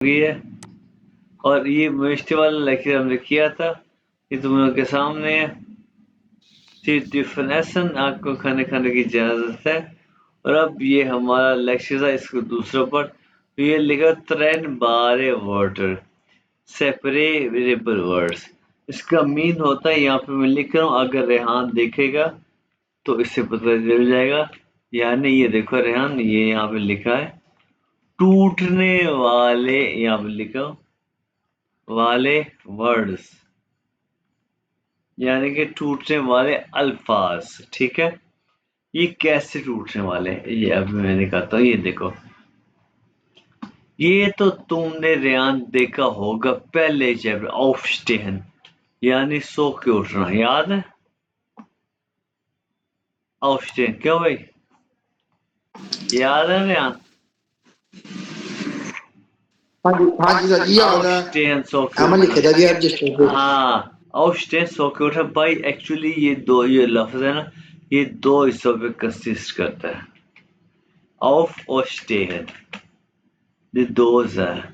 हुई है और ये वेस्ट वाला लेक्चर हमने किया था, ये तुम लोग के सामने है। डिफिनेशन आपको खाने खाने की इजाजत है। और अब ये हमारा लेक्चर था, इसको दूसरा पार्ट। तो ये लिखा ट्रेन बारे वाटर सेपरेबल वर्ड्स। इसका मीन होता है, यहाँ पे मैं लिख रहा हूँ, अगर रेहान देखेगा तो इससे पता चल जाएगा। यानी ये देखो रेहान, ये यहाँ पे लिखा है टूटने वाले, यहाँ पे लिखा वाले वर्ड्स, यानी कि टूटने वाले अल्फाज। ठीक है, ये कैसे टूटने वाले हैं ये अभी मैं दिखाता हूँ। ये देखो, ये तो तुमने रेयान देखा होगा पहले चैप्टर ऑफस्टेन, यानी सो के उठना, याद है? ऑफस्टेन क्यों भाई, याद है रेयान? हाँ जी सर, याद है। ऑफस्टेन सो के हमें लिखे था उठना, जी रजिस्टर पे। हाँ ऑफस्टेन सो के उठना भाई। एक्चुअली ये लफ्ज है ना, ये दो हिस्सों पे कंसिस्ट करता है, ऑफ और स्टेन। ये दो है,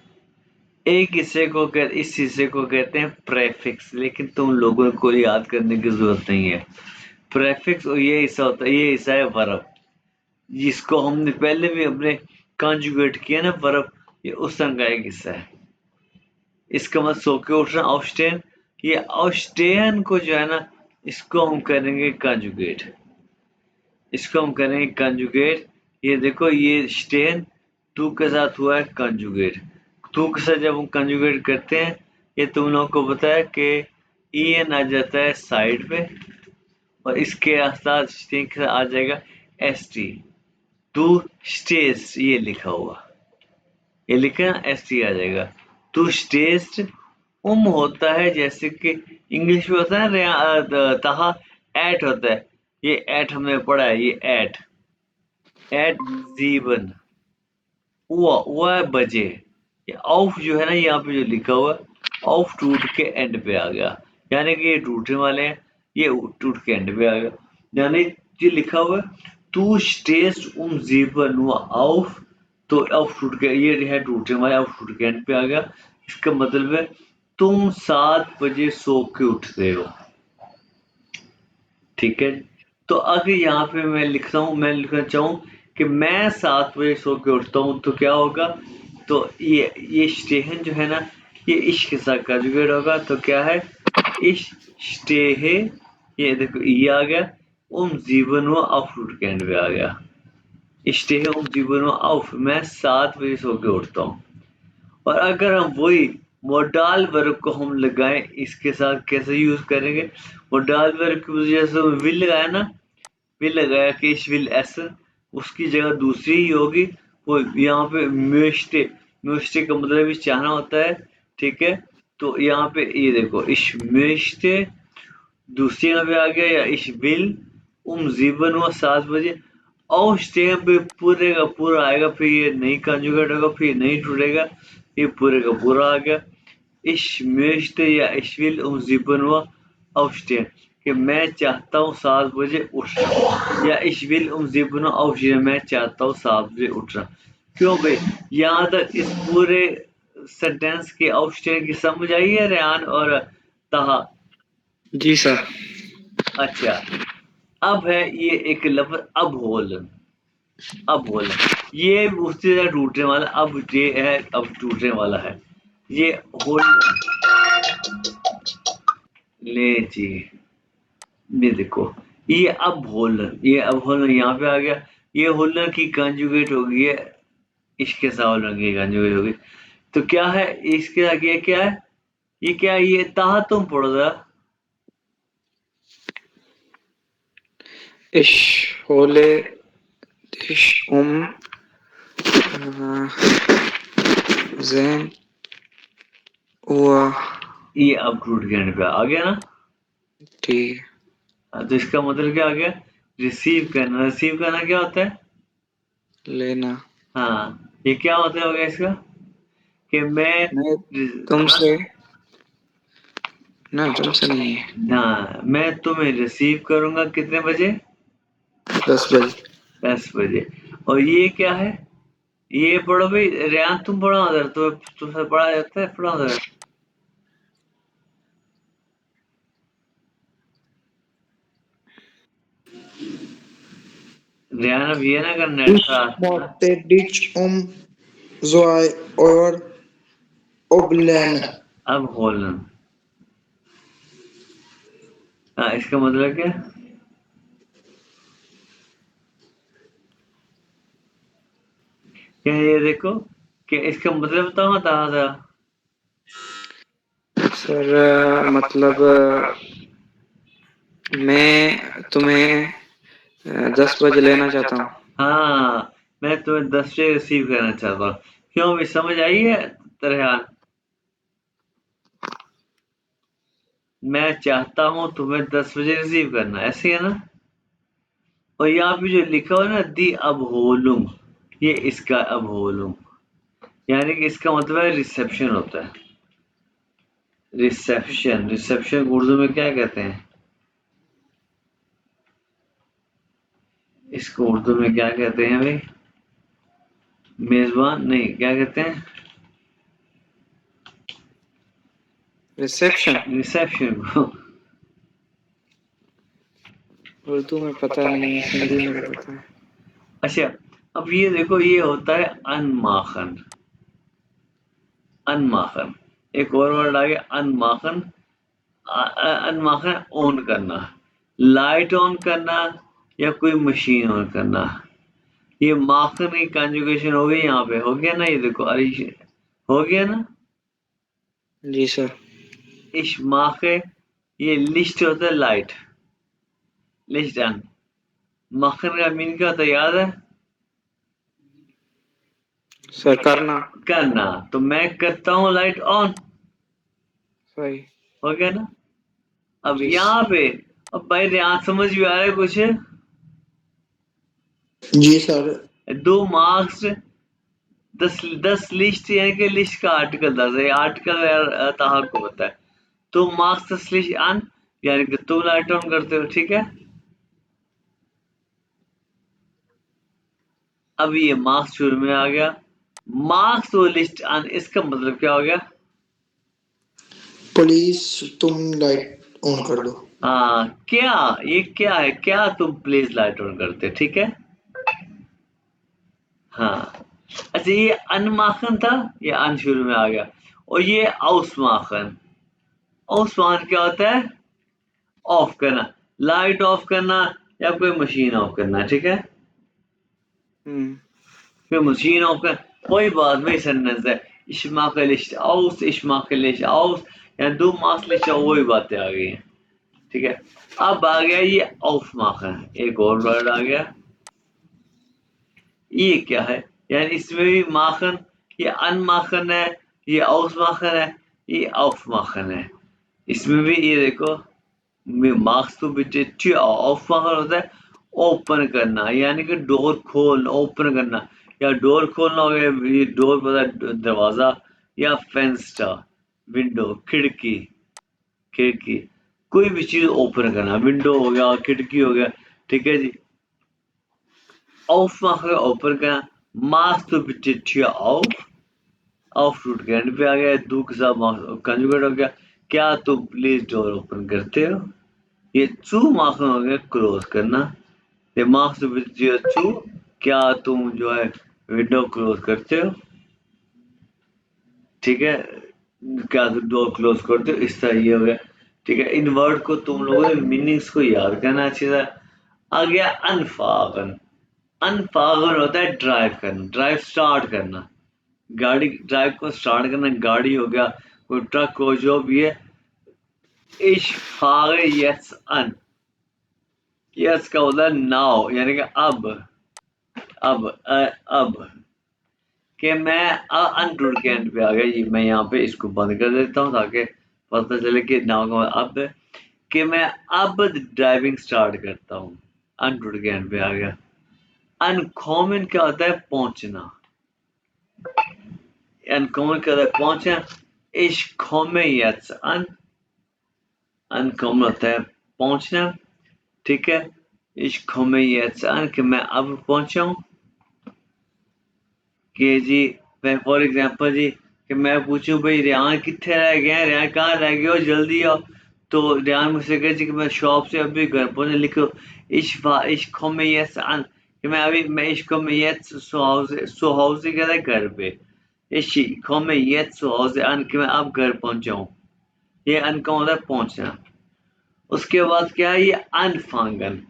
एक हिस्से को इस हिस्से को कहते हैं प्रेफिक्स, लेकिन तुम लोगों को याद करने की जरूरत नहीं है। प्रेफिक्स और ये हिस्सा होता है, ये हिस्सा है वर्ब, जिसको हमने पहले भी अपने कॉन्जुगेट किया ना वर्ब, ये उस तरह का एक हिस्सा है। इसका मतलब सो के उठना ऑस्टेन, ये ऑस्टेन को जो है ना, इसको हम करेंगे कॉन्जुगेट, इसको हम करेंगे कॉन्जुगेट। ये देखो, ये स्टेन टू के साथ हुआ है कॉन्जुगेट। टू के साथ जब हम कॉन्जुगेट करते हैं, ये तुम लोगों को पता है कि ई एन आ जाता है साइड पे, और इसके साथ स्टेन के साथ आ जाएगा एस टी। टू स्टेज, ये लिखा हुआ, ये लिखा एस टी आ जाएगा। टू स्टेज होता है, जैसे कि इंग्लिश में होता है ना तहा एट होता है, ये एट हमने पढ़ा है, ये एट जीवन हुआ है बजे। ये ऑफ जो है ना, यहाँ पे जो लिखा हुआ ऑफ टूट के एंड पे आ गया, यानी कि ये टूटने वाले हैं, ये टूट के एंड पे आ गया। यानी ये लिखा हुआ है टू स्टेज जीवन हुआ ऑफ, तो ऑफ टूट के ये है टूटने वाले, ऑफ टूट के एंड पे आ गया। इसका मतलब है तुम 7 बजे सो के उठते हो। ठीक है, तो अगर यहाँ पे मैं लिखता हूँ, मैं लिखना चाहूँ कि मैं 7 बजे सो के उठता हूँ, तो क्या होगा? तो ये स्टेहन जो है ना, ये इश्क के साथ कंजुगेट होगा, तो क्या है? इश स्टेहे, ये देखो ये आ गया, जीवन व ऑफ रूट के एंड पे आ गया। स्टेहे जीवन व ऑफ, मैं 7 बजे सो के उठता हूँ। और अगर हम वही मोडाल वर्ब को हम लगाएं इसके साथ, कैसे यूज करेंगे? मोडाल वर्ब की वजह से विल लगाया ना, विल लगाया कि इस विल एस, उसकी जगह दूसरी ही होगी। वो यहाँ पे म्यूस्टे, म्यूस्टे का मतलब भी चाहना होता है। ठीक है, तो यहाँ पे ये देखो इस म्यूस्टे दूसरी जगह पे आ गया, या इस विल जीवन हुआ 7 बजे, और उस टाइम पे पूरे का पूरा आएगा, फिर ये नहीं कंजुगेट होगा, फिर नहीं टूटेगा, ये पूरे का पूरा आ गया। Ich möchte या ich will um 7 Uhr aufstehen, कि मैं चाहता हूँ 7 बजे उठना, या ich will um 7 Uhr aufstehen, मैं चाहता हूँ 7 बजे उठना। क्यों भाई, यहाँ तक इस पूरे सेंटेंस के aufstehen की समझ आई है रेहान और ताहा? जी सर। अच्छा, अब है ये एक लफ्ज अब होलन, अब होलन, ये उससे ज्यादा टूटने वाला, अब ये है, अब टूटने वाला है ये होल। ले जी, ये देखो, ये अब होलन, ये अब होलन यहाँ पे आ गया, ये होलन की कंजुगेट हो गई है, इसके साथ होलन की कंजुगेट हो गई। तो क्या है इसके आगे, क्या है ये, क्या है ये? ताहा तुम पढ़ो जरा। इश होले इश जैन हुआ। ये अब रूट के एंड पे आ गया ना, ठीक है। तो इसका मतलब क्या आ गया? रिसीव करना। रिसीव करना क्या होता है? लेना। हाँ, ये क्या होता है हो गया इसका, कि मैं मैं तुमसे, ना तुमसे नहीं है। हाँ, मैं तुम्हें रिसीव करूंगा कितने बजे? 10 बजे। 10 बजे। और ये क्या है? ये पढ़ो भाई, रेहान तुम पढ़ो उधर, तो तुमसे पढ़ा जाता है, पढ़ो उधर। रेहान अब ये ना कर, नेट Ich खराब। mochte dich so euer Oblen. अब होलन, हाँ इसका मतलब क्या? क्या ये देखो, कि इसका मतलब बताओ बता था। सर मतलब मैं तुम्हें 10 बजे लेना चाहता हूँ। हाँ, मैं तुम्हें 10 बजे रिसीव करना चाहता हूँ। क्यों भी समझ आई है रेहान? मैं चाहता हूँ तुम्हें 10 बजे रिसीव करना, ऐसे है ना? और यहाँ पे जो लिखा हुआ है ना, दी अबहोलुम, ये इसका अबहोलुम, यानी कि इसका मतलब है रिसेप्शन होता है। रिसेप्शन, रिसेप्शन को उर्दू में क्या कहते हैं? इसको उर्दू में क्या कहते हैं भाई? मेजबान नहीं, क्या कहते हैं? रिसेप्शन रिसेप्शन को। उर्दू में पता नहीं, हिंदी में तो पता है। अच्छा, अब ये देखो, ये होता है अनमाखन। अनमाखन, एक और वर्ड आ गया अनमाखन। अनमाखन ऑन करना, लाइट ऑन करना, या कोई मशीन ऑन करना। ये माखन की कंजुगेशन हो गई, यहाँ पे हो गया ना, ये देखो अरिश, हो गया ना? जी सर। इश्माखे, ये लिस्ट होता है लाइट, लिस्ट डन। माखन का मीन क्या होता है याद है? सर करना। करना, तो मैं करता हूँ लाइट ऑन, सही। हो गया ना? अब जी यहाँ पे, अब भाई यहाँ समझ भी आ रहा है कुछ? जी सर। दो मार्क्स, 10 लिस्ट, यानी कि लिस्ट का आर्टिकल 10 है, आर्टिकल यार ताहक को होता है। तो मार्क्स 10 लिस्ट अन, यानी कि तुम लाइट ऑन करते हो, ठीक है? अब ये मार्क्स शुरू में आ गया, मार्क्स वो लिस्ट अन, इसका मतलब क्या हो गया? प्लीज तुम लाइट ऑन कर दो। हाँ, क्या, ये क्या है, क्या तुम प्लीज लाइट ऑन करते, ठीक है? हाँ, अच्छा, ये अनमाखन था, ये अन शुरू में आ गया। और ये औसमाखन, औसमाखन क्या होता है? ऑफ करना, लाइट ऑफ करना, या कोई मशीन ऑफ करना, ठीक है? हम्म। कोई मशीन ऑफ कर, कोई बात नहीं, सेंटेंस है। इश्माकलिश aus, इश्माकलिश aus, या दो मासलिश, वही बातें आ गई हैं, ठीक है? अब आ गया ये ऑफ माखन, एक और वर्ड आ गया, ये क्या है? यानी इसमें भी माखन, ये अन माखन है, ये औस माखन है, ये ऑफ माखन है। इसमें भी ये देखो, मार्क्स तो बिटे ऑफ माखन होता है ओपन करना, यानी कि डोर खोल, ओपन करना, या डोर खोलना हो गया, ये डोर पता है, दरवाजा, या फेंस्टा, विंडो, खिड़की, खिड़की, कोई भी चीज ओपन करना, विंडो हो गया, खिड़की हो गया, ठीक है जी? Aufmachen, ओपन करना, मास्क तो बिटे ऑफ, ऑफ रूट के एंड पे आ गया, दो के साथ कंजुगेट हो गया, क्या तुम प्लीज डोर ओपन करते हो? ये चू माखन हो गया क्लोज करना, ये मार्क्स विद चू, क्या तुम जो है विंडो क्लोज करते हो, ठीक है? क्या तुम डोर क्लोज करते हो, इस तरह ये हो गया, ठीक है? इन वर्ड को तुम लोगों ने मीनिंग्स को याद करना अच्छी तरह। आ गया अनफागन, अनफागन होता है ड्राइव करना, ड्राइव स्टार्ट करना, गाड़ी ड्राइव को स्टार्ट करना, गाड़ी हो गया, कोई ट्रक हो, जो भी है। इशफाग यस अन, यस का होता है नाउ, यानी कि अब, अब, कि मैं अनटूड के एंड पे आ गया, ये मैं यहाँ पे इसको बंद कर देता हूँ ताकि पता चले कि नाउ का मतलब अब है, कि मैं अब ड्राइविंग स्टार्ट करता हूँ, अनटूड के एंड पे आ गया। अनकॉमन क्या होता है? पहुंचना, अनकॉमन क्या होता है? पहुंचना। इश अन, अनकॉमन होता है पहुंचना, ठीक है? इश कि मैं अब पहुंचा हूँ। कि जी मैं फॉर एग्जांपल जी कि मैं पूछूं भाई रेहान कितने रह गए हैं, रेहान कहाँ रह गए हो, जल्दी आओ। तो रेहान मुझसे कहे जी कि मैं शॉप से अभी घर पहुंचे, लिखो ich komme jetzt an कि मैं ich komme jetzt zu Hause कह रहा है घर पे, ich komme jetzt zu Hause an कि मैं अब घर पहुंचा हूँ। ये अन का होता है पहुंचना। उसके बाद क्या है ये अनफांगन।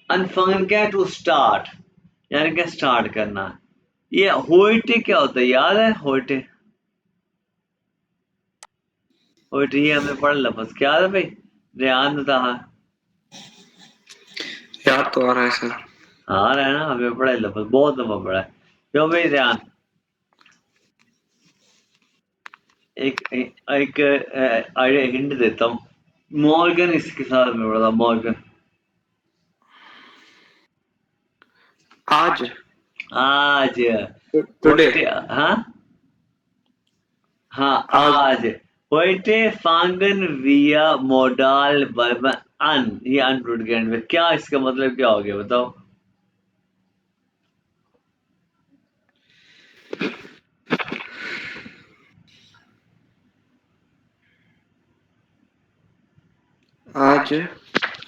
अनफांगन क्या है, टू स्टार्ट, यानी कि स्टार्ट करना। ये होइटे क्या होता है, याद है होइटे? होइटे ये हमने पढ़ा लफ्ज, क्या है भाई? रेहान था। याद तो आ रहा है सर। हाँ रहा है ना, हमें पढ़ा है लफ्ज, बहुत दफा पढ़ा है। क्यों भाई रेहान? एक एक आइडिया हिंट देता हूँ। मॉर्गन इसके साथ में पढ़ा था, मॉर्गन। आज, आज टुडे, होइटे, हाँ हाँ आज। आज। heute fangen wir modal verb an, ये अन टूट गया end में, क्या इसका मतलब क्या हो गया बताओ? आज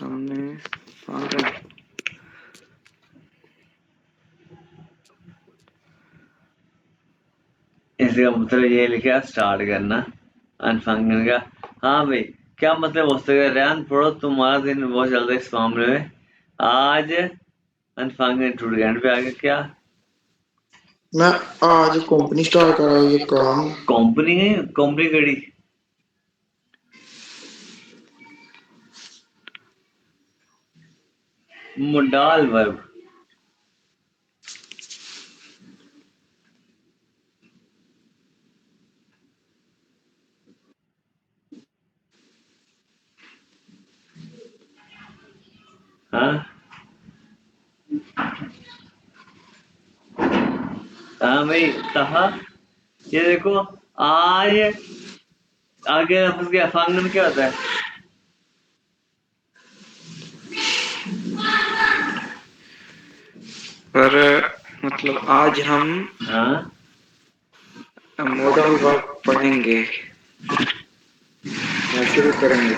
हमने फांगन, इसका मतलब ये लिखा स्टार्ट करना अनफंगन का। हाँ भाई, क्या मतलब हो सकता है? रेहान पढ़ो, तुम्हारा दिन बहुत चल रहा है इस मामले में। आज अनफंगन टूट गया end पे आगे क्या? मैं आज कंपनी स्टार्ट कर रहा हूँ ये काम। कंपनी है, कंपनी कड़ी। मोडाल वर्ब, हाँ हाँ भाई कहा। ये देखो, आज आगे लफ्ज क्या, फांगन क्या होता है? पर मतलब आज हम हाँ मॉडल वर्ब पढ़ेंगे या शुरू करेंगे।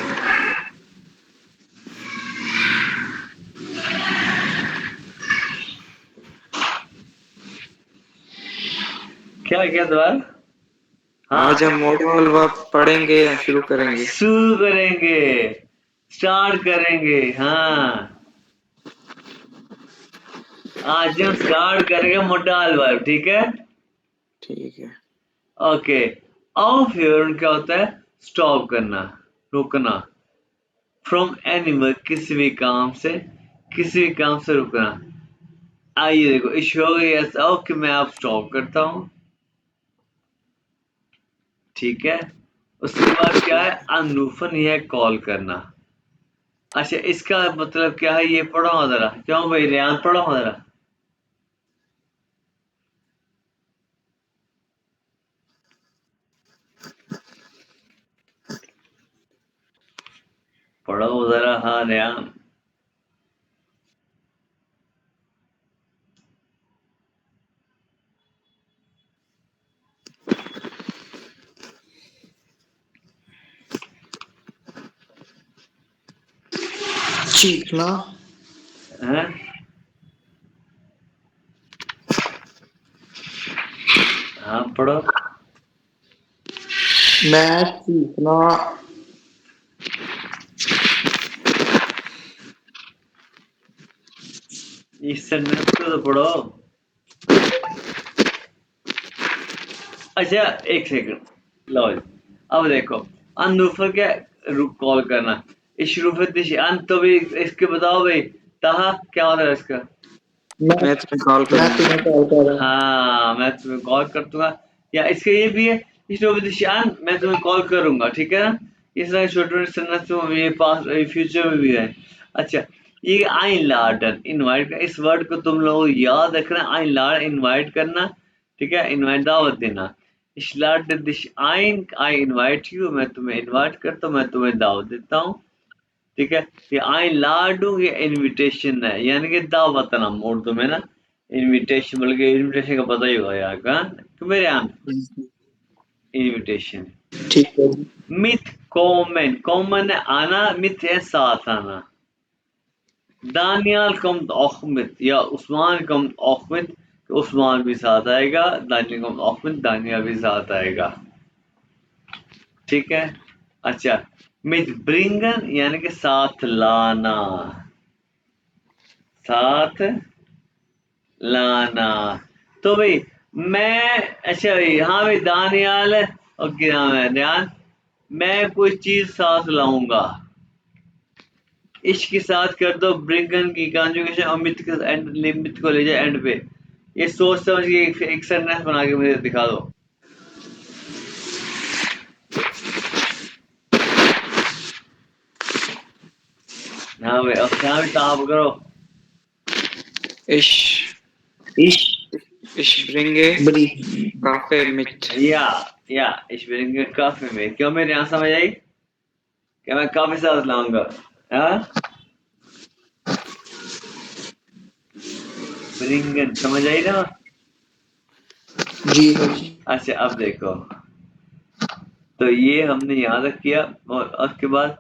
क्या क्या दोबारा? आज हम हाँ मॉडल वर्ब पढ़ेंगे या शुरू करेंगे। शुरू करेंगे, स्टार्ट करेंगे। हाँ आज हम स्टार्ट करेंगे मोडाल वर्ब, ठीक है। ठीक है। ओके, ऑफ हियर क्या होता है? स्टॉप करना, रुकना। फ्रॉम एनिमल, किसी भी काम से, किसी भी काम से रुकना। आइए देखो, इश्यू हो गई ऐसा कि मैं आप स्टॉप करता हूँ, ठीक है। उसके बाद क्या है, अनरूफन, ये है कॉल करना। अच्छा इसका मतलब क्या है, ये पढ़ो जरा। क्यों भाई रेहान, पढ़ो जरा। पढ़ो जरा, हाँ रेहान। चीखना। हैं? हाँ पढ़ो। मैं चीखना। इस सेंटेंस को तो पढ़ो। अच्छा एक सेकंड, लो जी। अब देखो, अनरूफर क्या, कॉल करना। इशरूफत अन, तो भी इसके बताओ भाई, ताहा क्या होता है इसका? मैं मैं तुम्हें कॉल मैं करूंगा। तुम्हें कॉल कर रहा हूँ। हाँ मैं तुम्हें कॉल कर दूंगा। या इसका ये भी है, इशरूफत मैं तुम्हें कॉल करूंगा, ठीक है ना। इस तरह छोटे छोटे सेंटेंस में ये पास फ्यूचर में भी है। अच्छा, ये आइन लाडन इनवाइट, इस वर्ड को तुम लोग याद रखना, आइन लाड इनवाइट करना, ठीक है, इनवाइट दावत देना। Ich lade dich ein, I invite you, मैं तुम्हें इनवाइट करता हूँ, मैं तुम्हें दावत देता हूँ, ठीक है। ये आई लाडू ये इनविटेशन है, यानी कि दावत नाम उर्दू में ना, इनविटेशन, बल्कि इनविटेशन का पता ही होगा यार का कि मेरे यहाँ इनविटेशन। ठीक है। मिथ कॉमन, कॉमन है आना, मिथ है साथ आना। दानियाल कम अहमद या उस्मान कम अहमद, उस्मान भी साथ आएगा, दानियाल कम अहमद, दानिया भी साथ आएगा। ठीक है। अच्छा, मिथ ब्रिंगन यानी कि साथ लाना, साथ लाना। तो भाई मैं, अच्छा भाई, हाँ भाई दानियाल और क्या नाम है रेहान, मैं कोई चीज साथ लाऊंगा। इश्क के साथ कर दो ब्रिंगन की कॉन्जुगेशन और मिथ के एंड, मिथ को ले जाए एंड पे। ये सोच समझ के एक सेंटेंस बना के मुझे दिखा दो। हाँ भाई, अब यहाँ भी ताप करो। इश इश इश ब्रिंगे बड़ी काफे मिथ। या इस ब्रिंगन काफी में क्यों, मेरे यहाँ समझ आई कि मैं काफी साथ लाऊंगा। हाँ, ब्रिंगन समझ आई ना। जी भाई। अच्छा अब देखो, तो ये हमने याद रख किया, और उसके बाद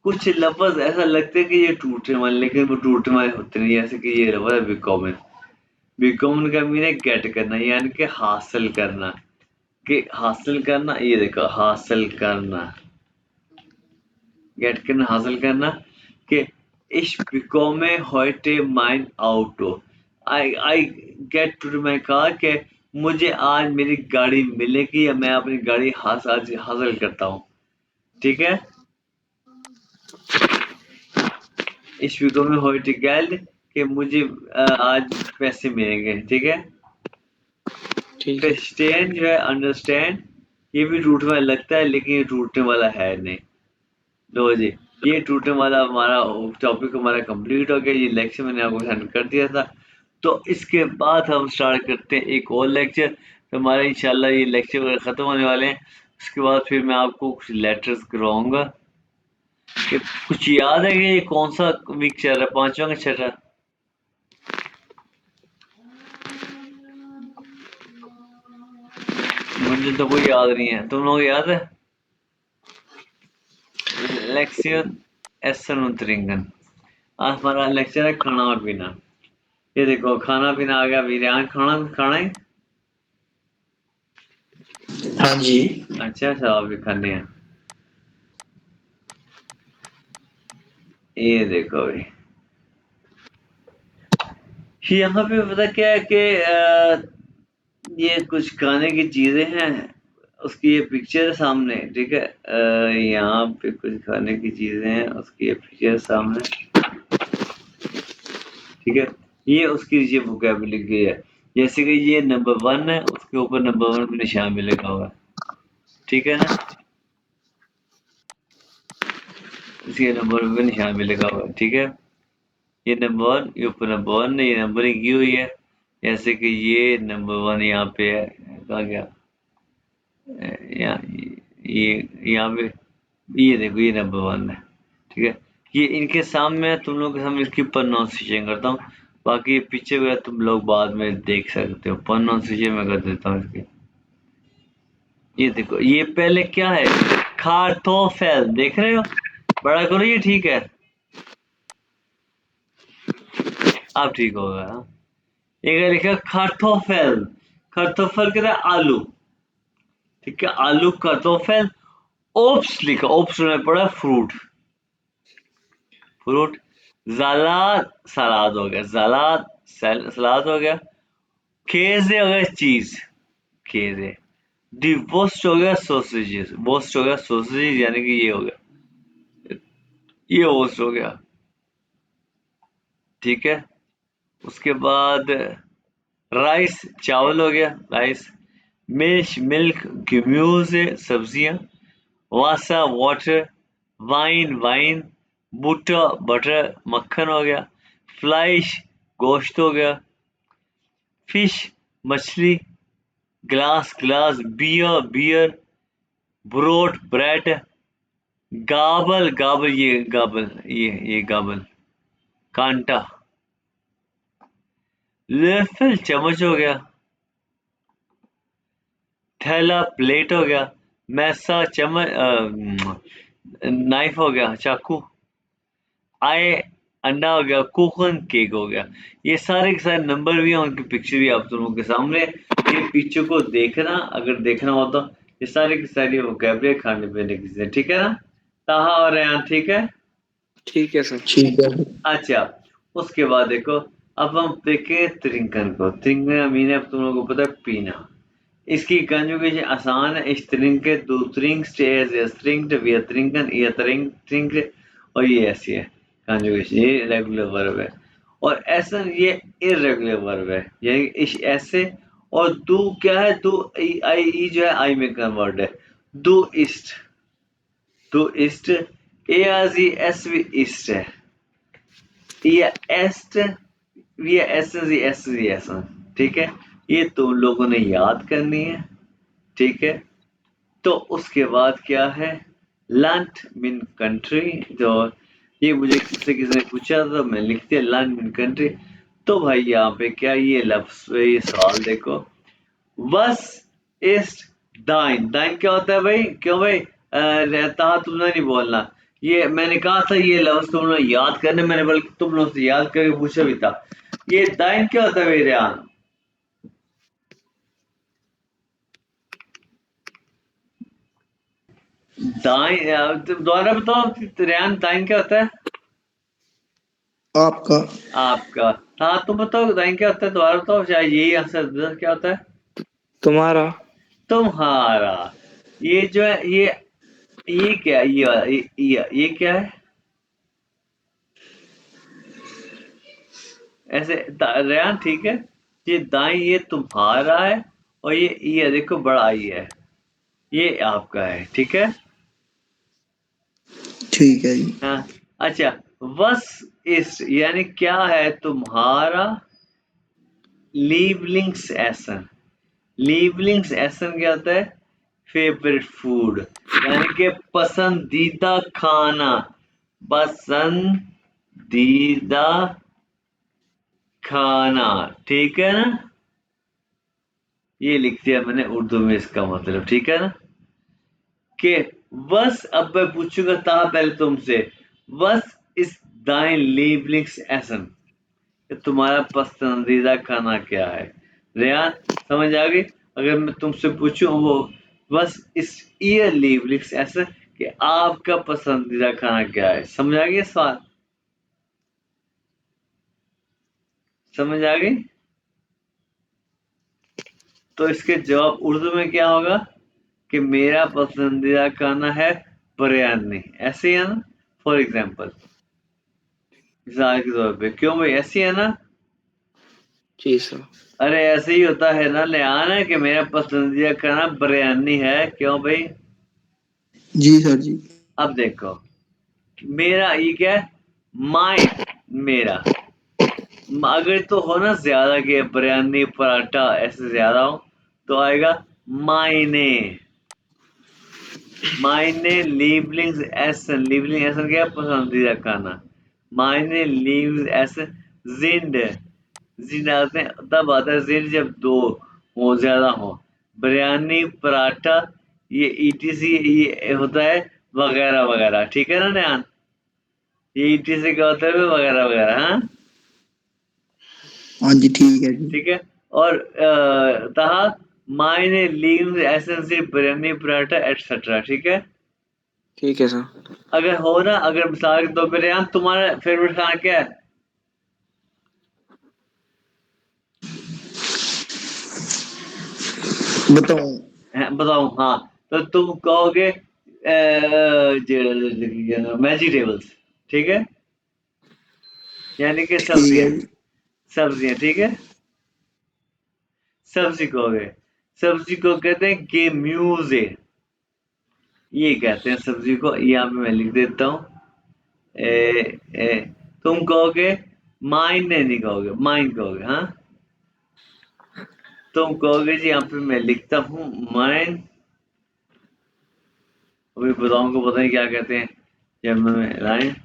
कुछ लफ्ज ऐसा लगता है कि ये टूटने वाले, लेकिन वो टूटने वाले होते नहीं। जैसे कि ये लफ्ज है बिकॉमन। बिकॉमन का मीन है गेट करना, यानी कि हासिल करना। कि हासिल करना, ये देखो हासिल करना, गेट करना, हासिल करना। कि ich bekomme heute mein Auto, I get to मैं कहा कि मुझे आज मेरी गाड़ी मिलेगी, या मैं अपनी गाड़ी आज हासिल करता हूँ। ठीक है। इस वीडियो में heute Geld कि मुझे आज पैसे मिलेंगे। ठीक है। ठीक है। फिर स्टैंड जो है अंडरस्टैंड, ये भी टूटने वाला लगता है, लेकिन ये टूटने वाला है नहीं। लो जी, ये टूटने वाला हमारा टॉपिक हमारा कंप्लीट हो गया। ये लेक्चर मैंने आपको सेंड कर दिया था। तो इसके बाद हम स्टार्ट करते हैं एक और लेक्चर। तो हमारे इंशाल्लाह ये लेक्चर वगैरह ख़त्म होने वाले हैं। उसके बाद फिर मैं आपको कुछ लेटर्स करवाऊंगा। कि कुछ याद है कि ये कौन सा वीक चल रहा है, पांचवा का चल रहा है? मुझे तो कोई याद नहीं है, तुम लोग याद है? लेक्चर एसन उतरिंगन। आज हमारा लेक्चर है खाना और पीना। ये देखो खाना पीना आ गया, वीरान खाना खाना है। हाँ जी। अच्छा शराब भी खाने हैं। ये देखो भाई, यहाँ पे पता क्या है कि ये कुछ खाने की चीजें हैं, उसकी ये पिक्चर है सामने। ठीक है। यहाँ पे कुछ खाने की चीजें हैं, उसकी ये पिक्चर है सामने। ठीक है। ये उसकी नीचे वोकेबुलरी की है। जैसे कि ये नंबर 1 है, उसके ऊपर नंबर 1 पे निशान भी लगा हुआ है। ठीक है ना। इसके नंबर पे निशान भी लगा हुआ है। ठीक है। ये नंबर 1, ये ऊपर नंबर 1 है, ये नंबरिंग की हुई है। जैसे कि ये नंबर 1 यहाँ पे है, कहा गया यहाँ, ये यहाँ पे, ये देखो ये नंबर 1 है। ठीक है। ये इनके सामने, तुम लोग के सामने इसकी प्रोनाउंसिएशन करता हूँ। बाकी ये पीछे वगैरह तुम लोग बाद में देख सकते हो, प्रोनाउंसिएशन मैं कर देता हूँ इसकी। ये देखो ये पहले क्या है, खार्थोफेल, देख रहे हो? बड़ा करो, ये ठीक है, अब ठीक होगा। हाँ? ये लिखा खार्थोफेल, खार्थोफेल कहता है आलू। ठीक है, आलू खार्थोफेल। ओप्स लिखा, ओप्स में पड़ा फ्रूट, फ्रूट। सलाद, सलाद हो गया, सलाद, सलाद हो गया। खेजे हो गया चीज, खेजे। दी वोस्ट हो गया सॉसेजेस, वोस्ट हो गया सॉसेजेस, यानी कि ये हो गया, ये वोस्ट हो गया। ठीक है। उसके बाद राइस, चावल हो गया, राइस। मिल्क, मिल्क, gemüse सब्जियां। वासा, वाटर। Wine, wine. बुटर, बटर, मक्खन हो गया। फ्लाइश, गोश्त हो गया। फिश, मछली। Glass, glass. Beer, beer. ब्रोड, ब्रेड। गाबल, गाबल, ये गाबल, ये गाबल, कांटा। लेफिल चम्मच हो गया, थैला प्लेट हो गया, मैसा चम्मच नाइफ हो गया, चाकू, आए अंडा हो गया, कुकन केक हो गया। ये सारे के सारे नंबर भी हैं, उनकी पिक्चर भी आप लोगों के सामने। ये पिक्चर को देखना, अगर देखना हो तो ये सारी की सारी वोकैबुलरी खाने पीने की चीजें, ठीक है ना? ताहा और रेहान, ठीक है? ठीक है सर। ठीक है। अच्छा, उसके बाद देखो, अब हम देखें त्रिंकन को। त्रिंकन का मीन है, तुम लोगों को पता है, पीना। इसकी कंजुगेशन आसान है, इश्तरिंके, दो त्रिंक्स, स्त्रिंक्ड, वी त्रिंकन, ये त्रिंक्ड, और ये ऐसी है कंजुगेशन, ये रेगुलर वर्ब है। और ऐसा ये इरेगुलर वर्ब है, यानी इस ऐसे। और दो क्या है, दो आई ई जो है आई में कन्वर्ट है, दो ईस्ट, दो east, A R G S भी ईस्ट है, ये एस्ट, ये S G S G S, ठीक है? ये तुम लोगों ने याद करनी है, ठीक है? तो उसके बाद क्या है, लैंड मिन कंट्री, जो ये मुझे किसी ने पूछा था, मैं लिख दिया लैंड मिन कंट्री। तो भाई यहाँ पे क्या, ये लफ्ज, ये सवाल देखो, वस इस्ट दाइन। दाइन क्या होता है भाई? क्यों भाई रहता, तुमने नहीं बोलना। ये मैंने कहा था, ये लफ्ज तुम लोग याद करने, मैंने बल्कि तुम लोग से याद करके पूछा भी था। ये दाइन क्या होता है भाई रेहान? दाइन, दोबारा बताओ रेहान, दाइन क्या होता है? आपका। आपका। हाँ, तुम बताओ दाइन क्या होता है, दोबारा बताओ, शायद यही आंसर क्या होता है? तुम्हारा। तुम्हारा। ये जो है, ये क्या है? ये क्या है? ऐसे रेहान, ठीक है? ये दाई, ये तुम्हारा है, और ये देखो बड़ा ये है, ये आपका है, ठीक है? ठीक है जी। हाँ। अच्छा, वस इस यानी क्या है तुम्हारा लीवलिंग्स एसन। लीवलिंग्स एसन क्या होता है? फेवरेट फूड, यानी कि पसंदीदा खाना, पसंदीदा खाना, ठीक है ना? ये लिख दिया मैंने उर्दू में इसका मतलब, ठीक है ना? कि बस अब मैं पूछूंगा था पहले तुमसे, बस इस दाइन लीवलिंग्स एसन, कि तुम्हारा पसंदीदा खाना क्या है? रेहान, समझ आ गई? अगर मैं तुमसे पूछूं वो, बस इस ईयर लीवलिंग्स एसन, कि आपका पसंदीदा खाना क्या है? समझ आ गई सवाल? समझ आ गई? तो इसके जवाब उर्दू में क्या होगा, कि मेरा पसंदीदा खाना है बिरयानी, ऐसे ही है ना? फॉर एग्जाम्पल, मिसाल के तौर पे, क्यों भाई ऐसे ही है ना? जी सर। अरे ऐसे ही होता है ना लेआन, है कि मेरा पसंदीदा खाना बिरयानी है, क्यों भाई? जी सर जी। अब देखो, मेरा ये क्या है, माइन, मेरा। अगर तो हो ना ज्यादा के बिरयानी पराठा ऐसे ज्यादा हो, तो आएगा मायने। मायने लीवलिंग्स एसन, लीवलिंग एसन क्या है? पसंदीदा खाना। मायने लीव्स एसन जिंड, जिंड आते हैं तब आता है जिंड जब दो हो, ज्यादा हो। बिरयानी, पराठा, ये ईटीसी, ये होता है वगैरह वगैरह, ठीक है ना नयान? ये ईटीसी का होता है वगैरह वगैरह, हाँ? हाँ जी ठीक है जी। ठीक है। और तहा मायने लीव्स एसन से बिरयानी, पराठा एटसेट्रा, ठीक है? ठीक है सर। अगर हो ना, अगर मिसाल के तौर पर रेहान, तुम्हारा फेवरेट खाना क्या है? बताऊं? बताओ, हाँ। तो तुम कहोगे वेजिटेबल्स, ठीक है? यानी कि ठीक है सब्जियां, जी। सब्जियां, ठीक है? सब्जी कहोगे, सब्जी को कहते हैं गेम्यूजे, ये कहते हैं सब्जी को। यहाँ पे मैं लिख देता हूँ, ए, ए, तुम कहोगे माइन, नहीं कहोगे, माइन कहोगे, हाँ? तुम कहोगे जी, यहाँ पे मैं लिखता हूँ माइन, अभी बताऊंगा, पता नहीं क्या कहते हैं जब मैं लाइन।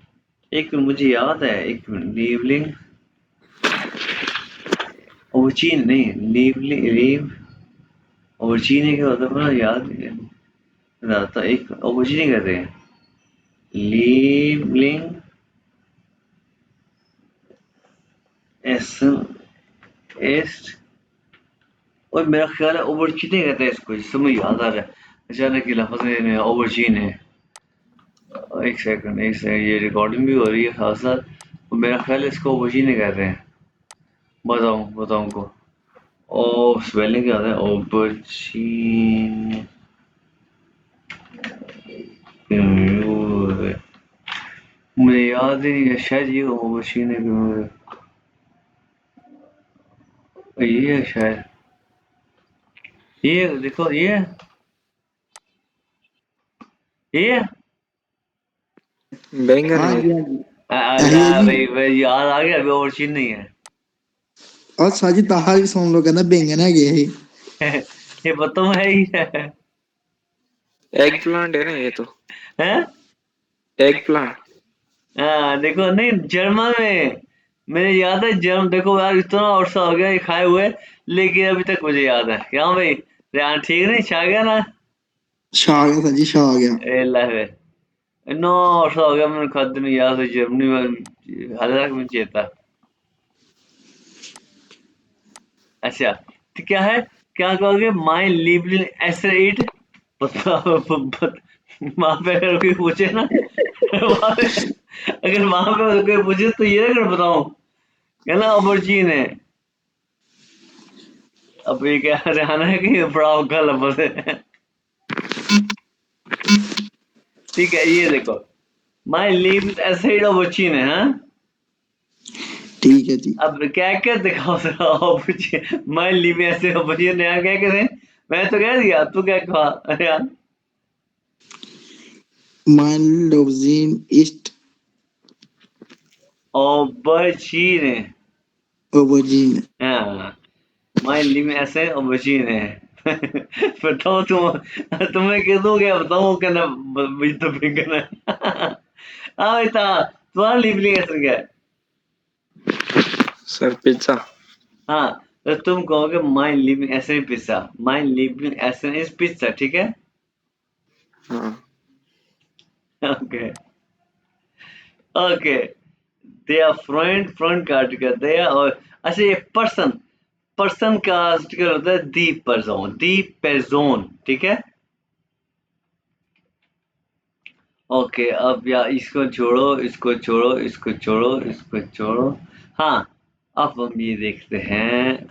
एक मिनट, मुझे याद है, एक मिनट, लीवलिंग ओवरचीन नहीं, लीव ओवरचीन क्या होता है मुझे याद नहीं आता। एक ओवरचीन कहते हैं, लीवलिंग एसन एस्ट, और मेरा ख्याल है ओवरचीन कहते हैं इसको, जिससे मुझे याद आ रहा है अचानक ये लफ्ज़ में ओवरचीन है। एक सेकंड ये रिकॉर्डिंग भी हो रही है साथ साथ, और मेरा ख्याल है इसको ओवरचीन कहते हैं। बताऊं को ओ स्पेलिंग क्या होता है ओवरचीन, मुझे याद ही नहीं है, शायद ये ओवरचीन है ये है शायद, ये देखो ये बैंगन हाँ है। जी हाँ जी यही है अल्लाह जी। भाई याद आ गया, अभी ओवरचीन नहीं है। और साजी ताहा भी सुन लो, कहना बेंगन है गए ही। ये बताओ है ही है। एग प्लांट है ना ये तो। हैं? Egg plant. हाँ देखो, नहीं जर्मन में मेरे याद है, जर्म देखो यार इतना अरसा हो गया ये खाए हुए, लेकिन अभी तक मुझे याद है। क्या भाई रेहान ठीक नहीं छा गया ना? शाह आ गया साजी, शाह आ गया। ए लाहे इतना अरसा हो गया मैंने खाते नहीं, याद है जर्मनी में हाल तक मुझे चेता। अच्छा तो क्या है, क्या कहोगे माई लिवलिंग एस्टेट, वहां पे अगर कोई पूछे ना वहाँ पे, अगर वहां पे कोई पूछे तो ये अगर बताऊं, कहना ऑपर्चुन है। अब ये क्या हरियाणा है कि बड़ा औखा लफ्ज है। ठीक है ये देखो, माई लिव एसिड ऑपर्चुन है हाँ। ठीक है जी। अब क्या क्या दिखाओ जरा ऑपर्चुन, माई लिव एसिड ऑपर्चुन यहाँ क्या कहते हैं, मैं तो कह दिया तू क्या कहा अरे यार। माइन लोवजीन ईस्ट ऑपर्चुन है ओवरजीन। हाँ, माई लिव एसिड ऑपर्चुन है। बताओ तुम्हें कह दो क्या बताओ, कहना मुझे तो फिंगर है। हाँ बेटा तुम्हारा लिवलिंग एसिड क्या है? Sir pizza. हाँ तो तुम कहोगे my living essence pizza, my living essence is pizza, ठीक है। हाँ। Okay okay, they are front का आर्टिकल दे और अच्छा ये पर्सन का आर्टिकल होता है दी पर्सन, ठीक है। ओके अब या इसको छोड़ो इसको छोड़ो इसको छोड़ो इसको छोड़ो, हाँ अब हम ये देखते हैं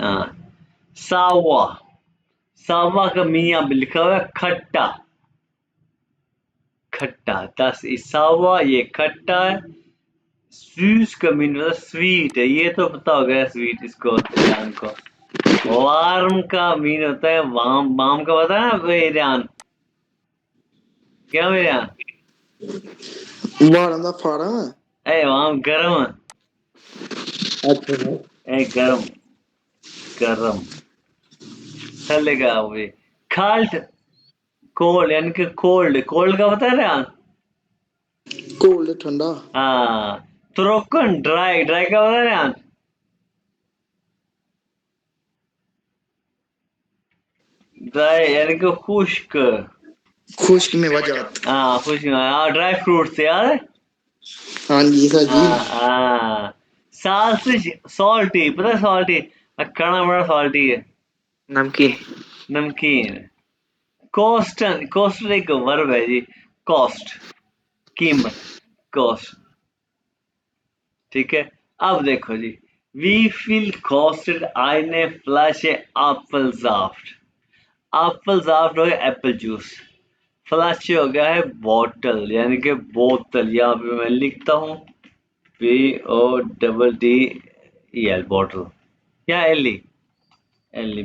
सावा, सावा का मीनिंग लिखा हुआ है खट्टा, खट्टा दस इसावा ये खट्टा है। स्वीट का मीन मतलब स्वीट है, ये तो पता हो गया स्वीट इसको ध्यान को। वार्म का मीन होता है वाम, वाम का पता है ना मेरे ध्यान, क्या मेरे ध्यान, वारम दा फार्म है। ए वाम गरम, अच्छा ए गरम गरम थल्ले का हुए। खाल्ट कोल्ड यानी कि कोल्ड, कोल्ड का पता है ध्यान। कोल्ड ठंडा। हाँ त्रोकन ड्राई, ड्राई का पता है ध्यान, ड्राई यानी कि खुश्क। खुश्क मेवा जात। हाँ खुश, हाँ ड्राई फ्रूट्स याद है। हाँ जी साजी। हाँ हाँ साल्टिश, सॉल्टी पता है सॉल्टी, खाना बड़ा सॉल्टी है, नमकीन। नमकीन। कॉस्टन, कॉस्ट एक वर्ब है जी, कॉस्ट कीमत, कॉस्ट, ठीक है। अब देखो जी, वी फील कॉस्टेड आई ने फ्लैश एप्पल जाफ्ट, एप्पल जाफ्ट हो गया एप्पल जूस, फ्लैश हो गया है बॉटल यानी कि बोतल, यहाँ पे मैं लिखता हूँ BOTTEL बॉटल या एल ई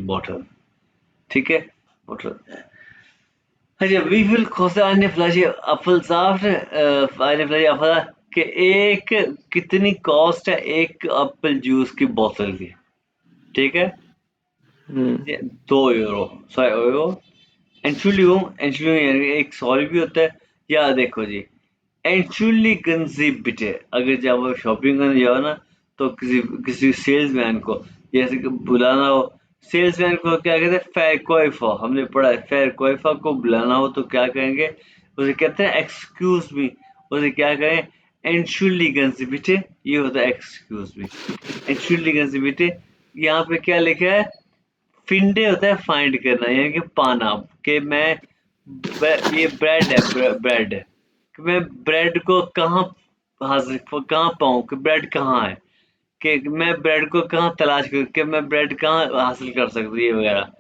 बॉटल, ठीक है बॉटल। अच्छा वी विल खोसा अन्य फ्लैश एप्पल साफ्ट अन्य फ्लैश एप्पल कि एक कितनी कॉस्ट है एक एप्पल जूस की बोतल की, ठीक है। हम्म। 2 यूरो, 100 यूरो। एंचुलियम, एंचुलियम यानी एक सॉरी भी होता है। या देखो जी एंचुअली गंजी बिटे, अगर जब आप शॉपिंग करने जाओ ना तो किसी किसी सेल्स मैन को जैसे कि बुलाना हो, सेल्समैन को क्या कहते हैं, फैरकोइफा, हमने पढ़ा है, फैरकोइफा को बुलाना हो तो क्या कहेंगे, उसे कहते हैं एक्सक्यूज मी, उसे क्या कहें, एंशुलिगन्स बिटे, ये होता है एक्सक्यूज मी, एंशुलिगन्स बिटे। यहाँ पे क्या लिखा है, फिंडे होता है फाइंड करना, यानी कि पाना, कि मैं ये ब्रेड है, ब्रेड है, कि मैं ब्रेड को कहाँ हासिल, कहाँ पाऊँ, कि ब्रेड कहाँ है, कि मैं ब्रेड को कहाँ तलाश करूँ, कि मैं ब्रेड कहाँ हासिल कर सकता हूँ, ये वगैरह।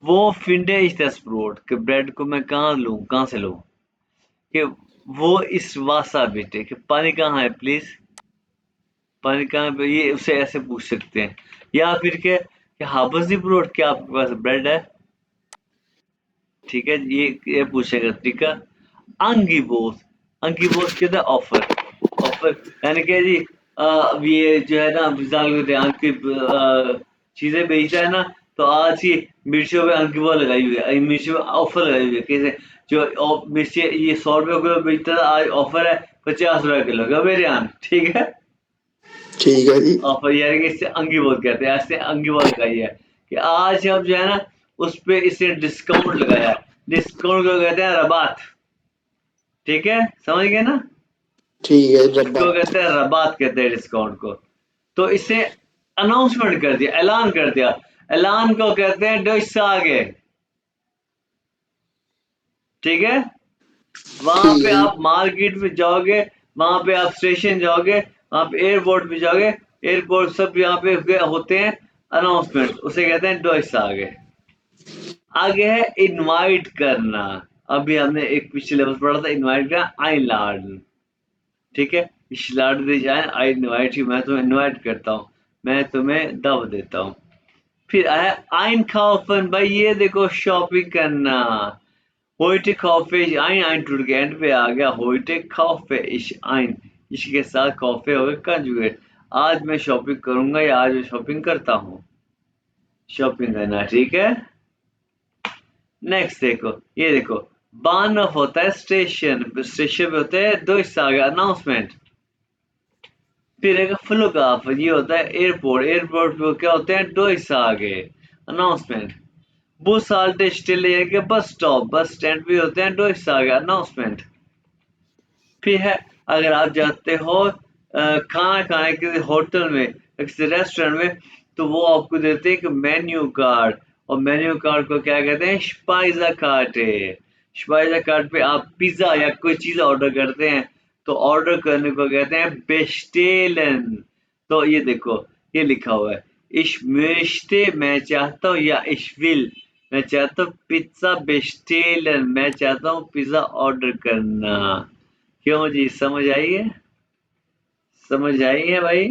वो फिंडे इज द स्प्रोट, कि ब्रेड को मैं कहाँ लूँ, कहाँ से लूँ, कि वो इस वासा बेटे, कि पानी कहाँ है प्लीज, पानी कहाँ पे, ये उसे ऐसे पूछ सकते हैं। या फिर के कि हाबस दी ब्रोड, क्या आपके पास ब्रेड है, ठीक है, ये पूछेगा, ठीक है। अंगीबोस, अंगीबोस कहते हैं ऑफर, ऑफर यानी कि जी अब ये जो है ना, मिसाल के तौर पे चीजें बेचता है ना, तो आज ही मिर्चियों पे अंगीबो लगाई हुई है, मिर्चियों पे ऑफर लगाई हुई है, कैसे, जो मिर्ची ये 100 रुपये किलो बेचता था, आज ऑफर है 50 रुपये किलो का, मेरे यहाँ, ठीक है। ठीक है जी। ऑफर यानी कि इससे अंगीबोल कहते हैं, ऐसे अंगीबोल लगाई है कि आज हम जो है ना उस पे इसने डिस्काउंट लगाया है, डिस्काउंट को कहते हैं रबात, ठीक है, समझ गए ना, ठीक है रब्बा। इसको कहते हैं रबात, कहते हैं डिस्काउंट को। तो इसे अनाउंसमेंट कर दिया, ऐलान कर दिया, ऐलान को कहते हैं डोइस आगे, ठीक है। वहां ठीक पे है जी। आप मार्केट में जाओगे, वहां पे आप स्टेशन जाओगे, वहां पे एयरपोर्ट पे जाओगे, एयरपोर्ट सब यहाँ पे होते हैं अनाउंसमेंट, उसे कहते हैं डोइस आगे। आगे है इनवाइट करना, अभी हमने एक पिछले लफ्ज पढ़ा था इनवाइट का, einladen, ठीक है, ich lade dich ein, I invite you, मैं तुम्हें इनवाइट करता हूँ, मैं तुम्हें दावत देता हूँ। फिर आया einkaufen, भाई ये देखो शॉपिंग करना, heute kaufe ich ein टूट के एंड पे आ गया, heute kaufe ich ein, इसके साथ कॉफे हो गए कंजुगेट, आज मैं शॉपिंग करूंगा या आज मैं शॉपिंग करता हूँ, शॉपिंग करना, ठीक है। नेक्स्ट देखो, ये देखो, बानफ होता है स्टेशन, स्टेशन पे होते हैं दो हिस्सा आ गया, अनाउंसमेंट। फिर एक फ्लुगाफ, ये होता है एयरपोर्ट, एयरपोर्ट पे क्या होते हैं दो हिस्सा आ गए, अनाउंसमेंट। बुस हाल्टे स्टिल, यानी कि बस स्टॉप, बस स्टैंड पे होते हैं दो हिस्सा आ गया, अनाउंसमेंट। फिर है, अगर आप जाते हो खाना खाने किसी होटल में, किसी रेस्टोरेंट में, तो वो आपको देते हैं एक मेन्यू कार्ड, और मेन्यू कार्ड को क्या कहते हैं, स्पाइजा कार्ड है। स्पाइजा कार्ड पे आप पिज्जा या कोई चीज ऑर्डर करते हैं, तो ऑर्डर करने को कहते हैं बेस्टेलन। तो ये देखो, ये लिखा हुआ है, इश möchte, मैं चाहता हूँ, या इश विल, मैं चाहता हूँ पिज्जा बेस्टेलन, मैं चाहता हूँ पिज्जा ऑर्डर करना। क्यों जी, समझ आई है, समझ आई है भाई।